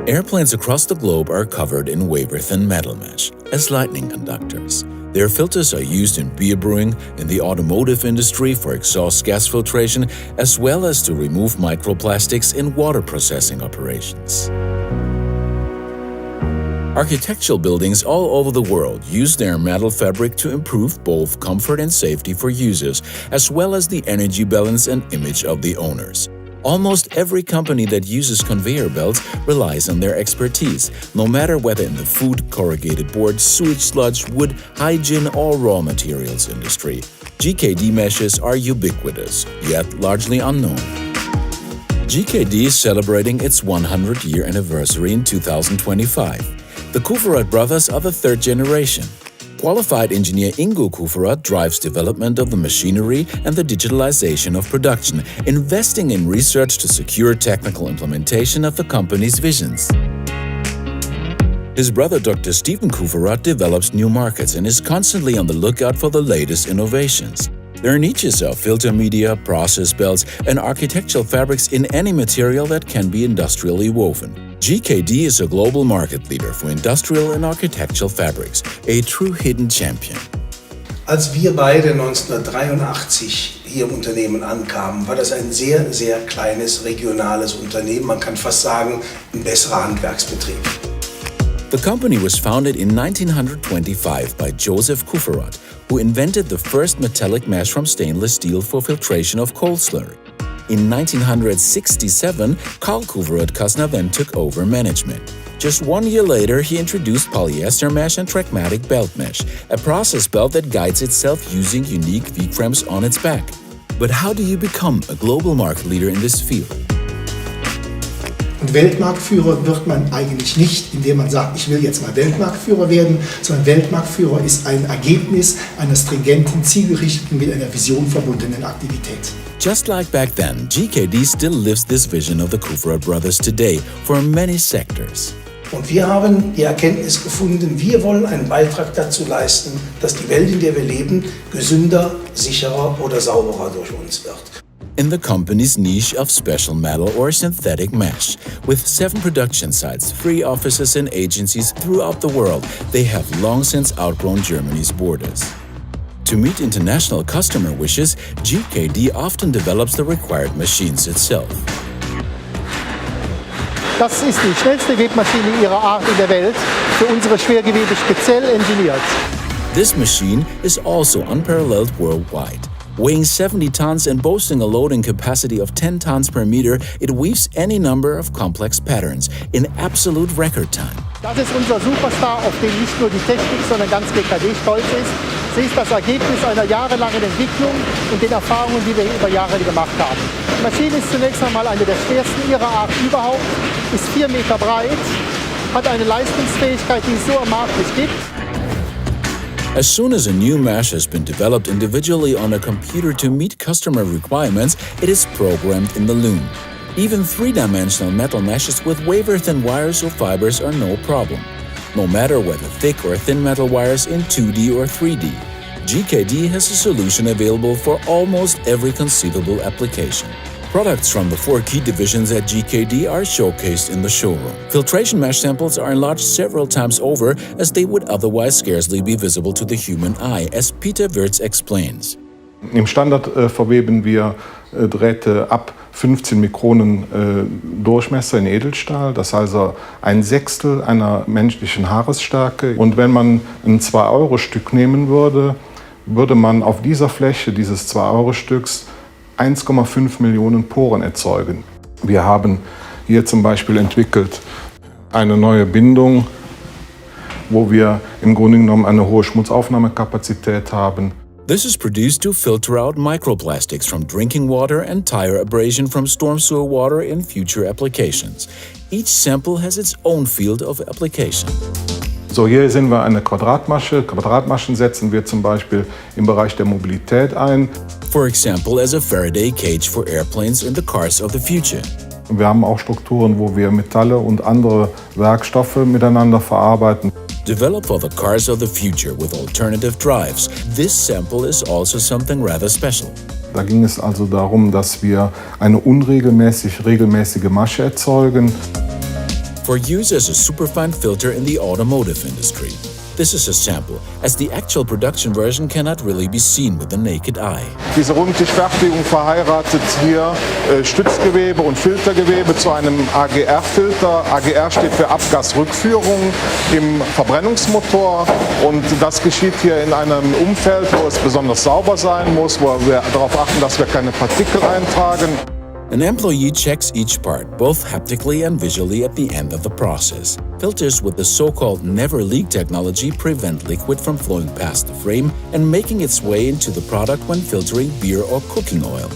Airplanes across the globe are covered in wafer-thin metal mesh as lightning conductors. Their filters are used in beer brewing, in the automotive industry for exhaust gas filtration, as well as to remove microplastics in water processing operations. Architectural buildings all over the world use their metal fabric to improve both comfort and safety for users, as well as the energy balance and image of the owners. Almost every company that uses conveyor belts relies on their expertise, no matter whether in the food, corrugated board, sewage sludge, wood, hygiene, or raw materials industry. GKD meshes are ubiquitous, yet largely unknown. GKD is celebrating its 100-year anniversary in 2025. The Kuvara Brothers are the third generation. Qualified engineer Ingo Kuvara drives development of the machinery and the digitalization of production, investing in research to secure technical implementation of the company's visions. His brother Dr. Stephen Kuvara develops new markets and is constantly on the lookout for the latest innovations. Their niches are filter media, process belts, and architectural fabrics in any material that can be industrially woven. GKD is a global market leader for industrial and architectural fabrics, a true hidden champion. Als wir beide 1983 hier im Unternehmen ankamen, war das ein sehr, sehr kleines regionales Unternehmen. Man kann fast sagen, ein besserer Handwerksbetrieb. The company was founded in 1925 by Joseph Kuvara, who invented the first metallic mesh from stainless steel for filtration of coal slurry. In 1967, Karl Kuvara Kasner then took over management. Just 1 year later, he introduced polyester mesh and Trackmatic belt mesh, a process belt that guides itself using unique V-frames on its back. But how do you become a global market leader in this field? Und Weltmarktführer wird man eigentlich nicht, indem man sagt, ich will jetzt mal Weltmarktführer werden, sondern Weltmarktführer ist ein Ergebnis einer stringenten, zielgerichteten, mit einer Vision verbundenen Aktivität. Just like back then, GKD still lives this vision of the Kuvara Brothers today for many sectors. Und wir haben die Erkenntnis gefunden, wir wollen einen Beitrag dazu leisten, dass die Welt, in der wir leben, gesünder, sicherer oder sauberer durch uns wird. In the company's niche of special metal or synthetic mesh. With 7 production sites, 3 offices and agencies throughout the world, they have long since outgrown Germany's borders. To meet international customer wishes, GKD often develops the required machines itself. Das ist die schnellste Webmaschine ihrer Art in der Welt, für unsere Schwergewebe speziell engineert. This machine is also unparalleled worldwide. Weighing 70 tons and boasting a loading capacity of 10 tons per meter, it weaves any number of complex patterns in absolute record time. Das ist unser Superstar, auf den nicht nur die Technik, sondern ganz GKD stolz ist. Sie ist das Ergebnis einer jahrelangen Entwicklung und den Erfahrungen, die wir über Jahre gemacht haben. Die Maschine ist zunächst einmal eine der schwersten ihrer Art überhaupt, ist 4 Meter breit, hat eine Leistungsfähigkeit, die es so am Markt nicht gibt. As soon as a new mesh has been developed individually on a computer to meet customer requirements, it is programmed in the loom. Even 3-dimensional metal meshes with wafer-thin wires or fibers are no problem. No matter whether thick or thin metal wires in 2D or 3D, GKD has a solution available for almost every conceivable application. Products from the 4 key divisions at GKD are showcased in the showroom. Filtration mesh samples are enlarged several times over, as they would otherwise scarcely be visible to the human eye, as Peter Wirtz explains. Im Standard verweben wir Drähte ab 15 Mikronen Durchmesser in Edelstahl, das heißt also 1/6 einer menschlichen Haaresstärke. Und wenn man ein 2-Euro-Stück nehmen würde, würde man auf dieser Fläche dieses 2-Euro-Stücks 1,5 Millionen Poren erzeugen. Wir haben hier zum Beispiel entwickelt eine neue Bindung, wo wir im Grunde genommen eine hohe Schmutzaufnahmekapazität haben. This is produced to filter out microplastics from drinking water and tire abrasion from storm sewer water in future applications. Each sample has its own field of application. So, hier sehen wir eine Quadratmasche. Quadratmaschen setzen wir zum Beispiel im Bereich der Mobilität ein. For example, as a Faraday cage for airplanes in the cars of the future. Wir haben auch Strukturen, wo wir Metalle und andere Werkstoffe miteinander verarbeiten. Developed for the cars of the future with alternative drives, this sample is also something rather special. Da ging es also darum, dass wir eine regelmäßige Masche erzeugen. for use as a superfine filter in the automotive industry. This is a sample, as the actual production version cannot really be seen with the naked eye. Diese Rundtischfertigung verheiratet hier Stützgewebe und Filtergewebe zu einem AGR-Filter. AGR steht für Abgasrückführung im Verbrennungsmotor und das geschieht hier in einem Umfeld, wo es besonders sauber sein muss, wo wir darauf achten, dass wir keine Partikel eintragen. An employee checks each part, both haptically and visually at the end of the process. Filters with the so-called never-leak technology prevent liquid from flowing past the frame and making its way into the product when filtering beer or cooking oil.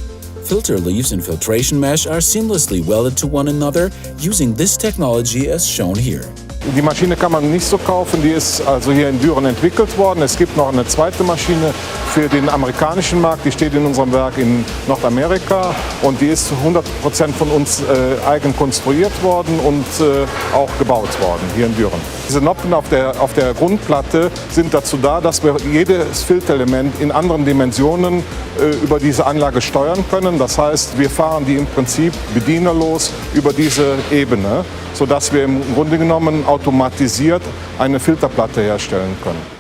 Filter leaves and filtration mesh are seamlessly welded to one another using this technology as shown here. Die Maschine kann man nicht so kaufen, die ist also hier in Düren entwickelt worden. Es gibt noch eine zweite Maschine für den amerikanischen Markt, die steht in unserem Werk in Nordamerika und die ist 100% von uns eigen konstruiert worden und auch gebaut worden hier in Düren. Diese Noppen auf der Grundplatte sind dazu da, dass wir jedes Filterelement in anderen Dimensionen über diese Anlage steuern können. Das heißt, wir fahren die im Prinzip bedienerlos über diese Ebene, sodass wir im Grunde genommen automatisiert eine Filterplatte herstellen können.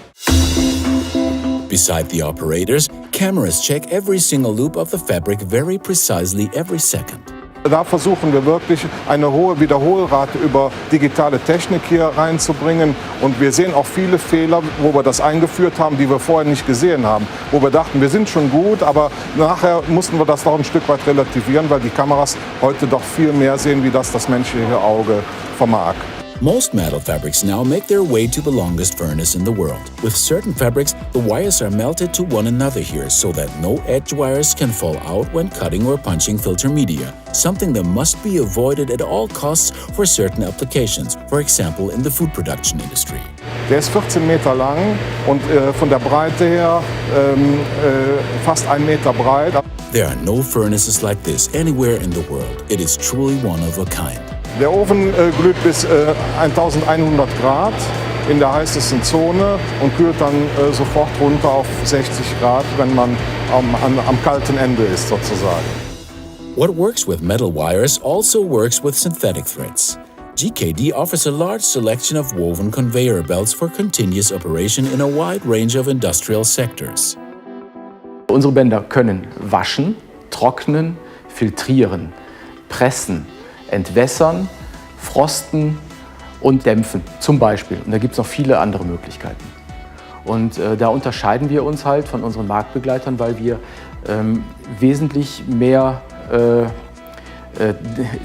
Beside the operators, cameras check every single loop of the fabric very precisely every second. Da versuchen wir wirklich eine hohe Wiederholrate über digitale Technik hier reinzubringen. Und wir sehen auch viele Fehler, wo wir das eingeführt haben, die wir vorher nicht gesehen haben. Wo wir dachten, wir sind schon gut, aber nachher mussten wir das noch ein Stück weit relativieren, weil die Kameras heute doch viel mehr sehen, wie das menschliche Auge vermag. Most metal fabrics now make their way to the longest furnace in the world. With certain fabrics, the wires are melted to one another here so that no edge wires can fall out when cutting or punching filter media, something that must be avoided at all costs for certain applications, for example in the food production industry. Der ist 14 Meter lang und von der Breite her fast 1 Meter breit. There are no furnaces like this anywhere in the world. It is truly one of a kind. Der Ofen glüht bis 1100 Grad in der heißesten Zone und kühlt dann sofort runter auf 60 Grad, wenn man am kalten Ende ist sozusagen. What works with metal wires also works with synthetic threads. GKD offers a large selection of woven conveyor belts for continuous operation in a wide range of industrial sectors. Unsere Bänder können waschen, trocknen, filtrieren, pressen, entwässern, frosten und dämpfen, zum Beispiel. Und da gibt es noch viele andere Möglichkeiten. Und da unterscheiden wir uns halt von unseren Marktbegleitern, weil wir wesentlich mehr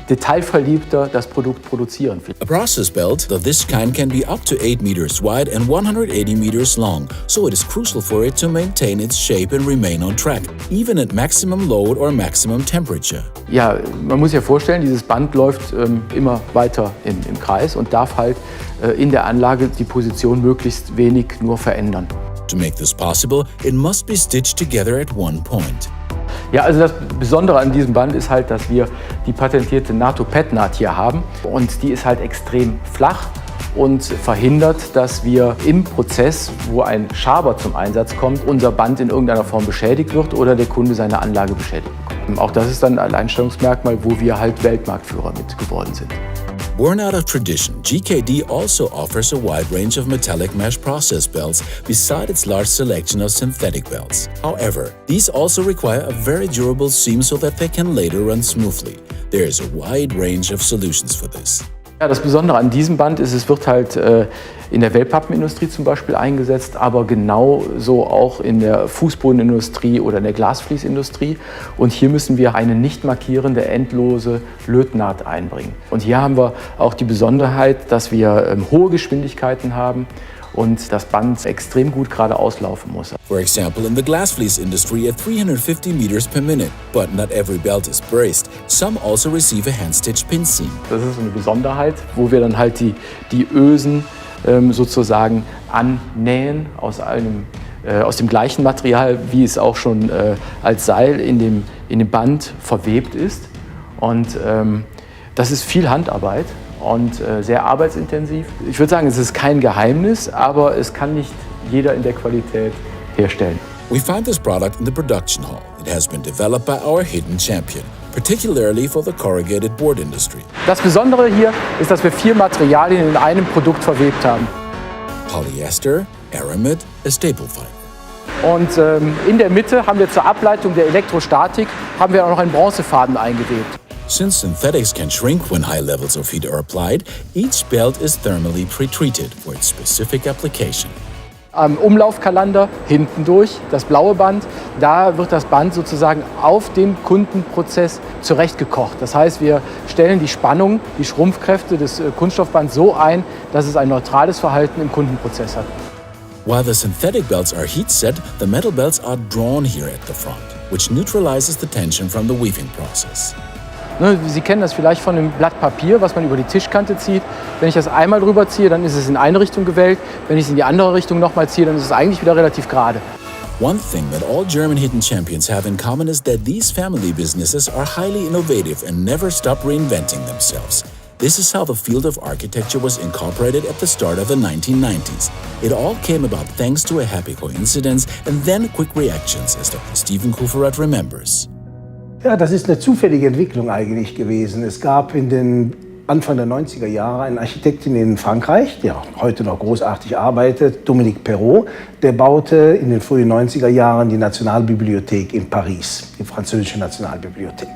detailverliebter das Produkt produzieren. A process belt of this kind can be up to 8 meters wide and 180 meters long, so it is crucial for it to maintain its shape and remain on track, even at maximum load or maximum temperature. Ja, man muss sich ja vorstellen, dieses Band läuft immer weiter im Kreis und darf halt in der Anlage die Position möglichst wenig nur verändern. To make this possible, it must be stitched together at one point. Ja, also das Besondere an diesem Band ist halt, dass wir die patentierte NATO-PET-Naht hier haben und die ist halt extrem flach und verhindert, dass wir im Prozess, wo ein Schaber zum Einsatz kommt, unser Band in irgendeiner Form beschädigt wird oder der Kunde seine Anlage beschädigt bekommt. Auch das ist dann ein Alleinstellungsmerkmal, wo wir halt Weltmarktführer mit geworden sind. Born out of tradition, GKD also offers a wide range of metallic mesh process belts beside its large selection of synthetic belts. However, these also require a very durable seam so that they can later run smoothly. There is a wide range of solutions for this. Ja, das Besondere an diesem Band ist, es wird halt in der Wellpappenindustrie zum Beispiel eingesetzt, aber genauso auch in der Fußbodenindustrie oder in der Glasfließindustrie. Und hier müssen wir eine nicht markierende, endlose Lötnaht einbringen. Und hier haben wir auch die Besonderheit, dass wir hohe Geschwindigkeiten haben und das Band extrem gut gerade auslaufen muss. For example, in the glass fleece industry at 350 meters per minute, but not every belt is braced. Some also receive a hand-stitched pin seam. Das ist eine Besonderheit, wo wir dann halt die Ösen sozusagen annähen aus dem gleichen Material, wie es auch schon als Seil in dem Band verwebt ist. Und das ist viel Handarbeit und sehr arbeitsintensiv. Ich würde sagen, es ist kein Geheimnis, aber es kann nicht jeder in der Qualität herstellen. We found this product in the production hall. It has been developed by our hidden champion, particularly for the corrugated board industry. Das Besondere hier ist, dass wir 4 Materialien in einem Produkt verwebt haben. Polyester, aramid, a staple fiber. Und in der Mitte haben wir zur Ableitung der Elektrostatik haben wir auch noch einen Bronzefaden eingewebt. Since synthetics can shrink when high levels of heat are applied, each belt is thermally pre-treated for its specific application. Am Umlaufkalander hinten durch, das blaue Band, da wird das Band sozusagen auf dem Kundenprozess zurechtgekocht. Das heißt, wir stellen die Spannung, die Schrumpfkräfte des Kunststoffbands so ein, dass es ein neutrales Verhalten im Kundenprozess hat. While the synthetic belts are heat set, the metal belts are drawn here at the front, which neutralizes the tension from the weaving process. Sie kennen das vielleicht von einem Blatt Papier, was man über die Tischkante zieht. Wenn ich das einmal drüber ziehe, dann ist es in eine Richtung gewellt. Wenn ich es in die andere Richtung nochmal ziehe, dann ist es eigentlich wieder relativ gerade. One thing that all German hidden champions have in common is that these family businesses are highly innovative and never stop reinventing themselves. This is how the field of architecture was incorporated at the start of the 1990s. It all came about thanks to a happy coincidence and then quick reactions, as Dr. Stephen Kuvara remembers. Ja, das ist eine zufällige Entwicklung eigentlich gewesen. Es gab in den Anfang der 90er Jahre einen Architekten in Frankreich, der heute noch großartig arbeitet, Dominique Perrault. Der baute in den frühen 90er Jahren die Nationalbibliothek in Paris, die französische Nationalbibliothek.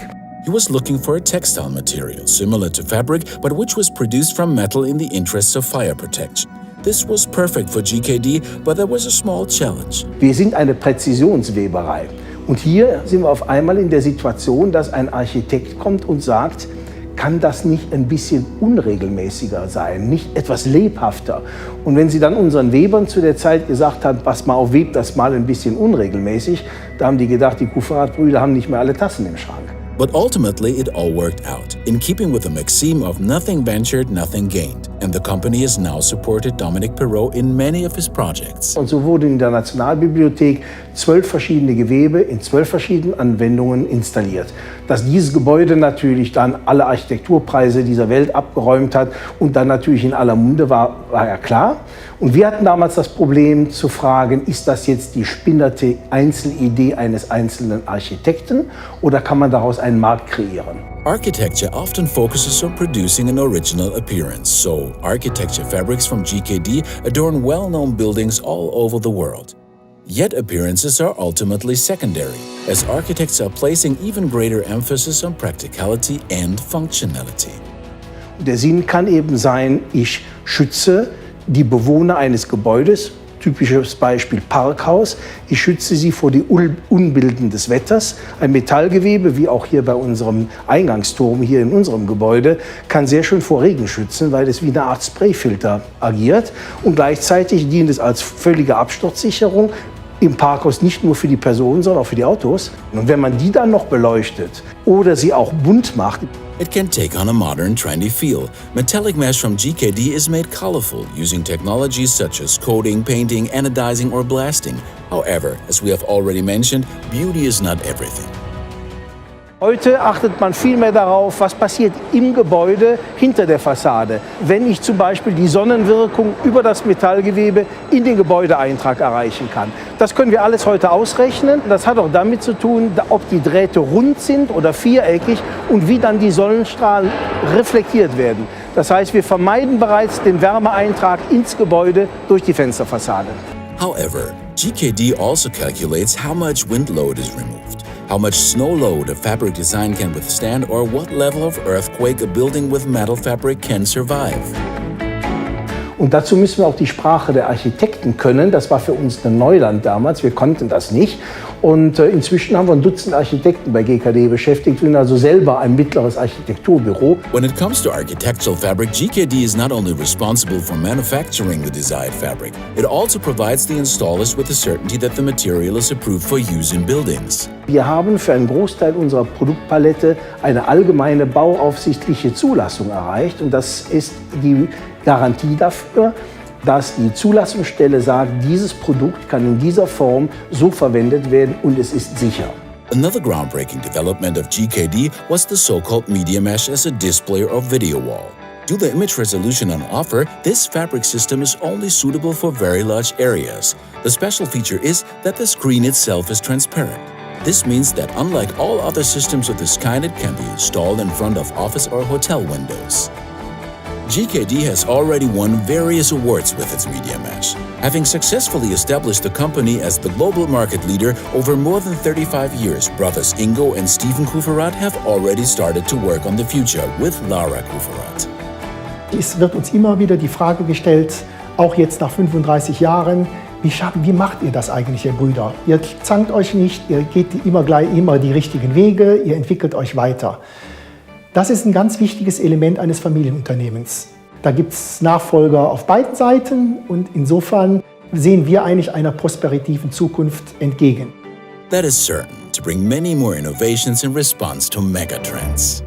He was looking for a textile material similar to fabric, but which was produced from metal in the interests of fire protection. This was perfect for GKD, but there was a small challenge. Wir sind eine Präzisionsweberei. Und hier sind wir auf einmal in der Situation, dass ein Architekt kommt und sagt, kann das nicht ein bisschen unregelmäßiger sein, nicht etwas lebhafter? Und wenn Sie dann unseren Webern zu der Zeit gesagt haben, pass mal auf, webt das mal ein bisschen unregelmäßig, da haben die gedacht, die Kuvara-Brüder haben nicht mehr alle Tassen im Schrank. But ultimately, it all worked out, in keeping with the maxim of nothing ventured, nothing gained. And the company has now supported Dominique Perrault in many of his projects. Und so wurden in der Nationalbibliothek 12 verschiedene Gewebe in 12 verschiedenen Anwendungen installiert. Dass dieses Gebäude natürlich dann alle Architekturpreise dieser Welt abgeräumt hat und dann natürlich in aller Munde war ja klar. Und wir hatten damals das Problem zu fragen, ist das jetzt die spinnerte Einzelidee eines einzelnen Architekten oder kann man daraus einen Markt kreieren? Architecture often focuses on producing an original appearance, so architecture fabrics from GKD adorn well-known buildings all over the world. Yet appearances are ultimately secondary, as architects are placing even greater emphasis on practicality and functionality. Der Sinn kann eben sein, ich schütze die Bewohner eines Gebäudes, typisches Beispiel Parkhaus, ich schütze sie vor den Unbilden des Wetters. Ein Metallgewebe, wie auch hier bei unserem Eingangsturm hier in unserem Gebäude, kann sehr schön vor Regen schützen, weil es wie eine Art Sprayfilter agiert. Und gleichzeitig dient es als völlige Absturzsicherung im Parkhaus nicht nur für die Personen, sondern auch für die Autos. Und wenn man die dann noch beleuchtet oder sie auch bunt macht, it can take on a modern, trendy feel. Metallic mesh from GKD is made colorful using technologies such as coating, painting, anodizing, or blasting. However, as we have already mentioned, beauty is not everything. Heute achtet man viel mehr darauf, was passiert im Gebäude hinter der Fassade. Wenn ich zum Beispiel die Sonnenwirkung über das Metallgewebe in den Gebäudeeintrag erreichen kann. Das können wir alles heute ausrechnen. Das hat auch damit zu tun, ob die Drähte rund sind oder viereckig und wie dann die Sonnenstrahlen reflektiert werden. Das heißt, wir vermeiden bereits den Wärmeeintrag ins Gebäude durch die Fensterfassade. However, GKD also calculates how much wind load is removed, how much snow load a fabric design can withstand, or what level of earthquake a building with metal fabric can survive. Und dazu müssen wir auch die Sprache der Architekten können. Das war für uns ein Neuland damals. Wir konnten das nicht. Und inzwischen haben wir ein Dutzend Architekten bei GKD beschäftigt. Wir sind also selber ein mittleres Architekturbüro. When it comes to architectural fabric, GKD is not only responsible for manufacturing the desired fabric, it also provides the installers with the certainty that the material is approved for use in buildings. Wir haben für einen Großteil unserer Produktpalette eine allgemeine bauaufsichtliche Zulassung erreicht. Und das ist die Garantie dafür, dass die Zulassungsstelle sagt, dieses Produkt kann in dieser Form so verwendet werden und es ist sicher. Another groundbreaking development of GKD was the so-called media mesh as a display or video wall. Due to the image resolution on offer, this fabric system is only suitable for very large areas. The special feature is that the screen itself is transparent. This means that unlike all other systems of this kind, it can be installed in front of office or hotel windows. GKD has already won various awards with its media mesh, having successfully established the company as the global market leader over more than 35 years. Brothers Ingo and Stephen Kuvara have already started to work on the future with Lara Kuvara. Es wird uns immer wieder die Frage gestellt, auch jetzt nach 35 Jahren, wie macht ihr das eigentlich, ihr Brüder? Ihr zankt euch nicht, ihr geht immer die richtigen Wege, ihr entwickelt euch weiter. Das ist ein ganz wichtiges Element eines Familienunternehmens. Da gibt es Nachfolger auf beiden Seiten und insofern sehen wir eigentlich einer prosperitiven Zukunft entgegen. That is certain to bring many more innovations in response to megatrends.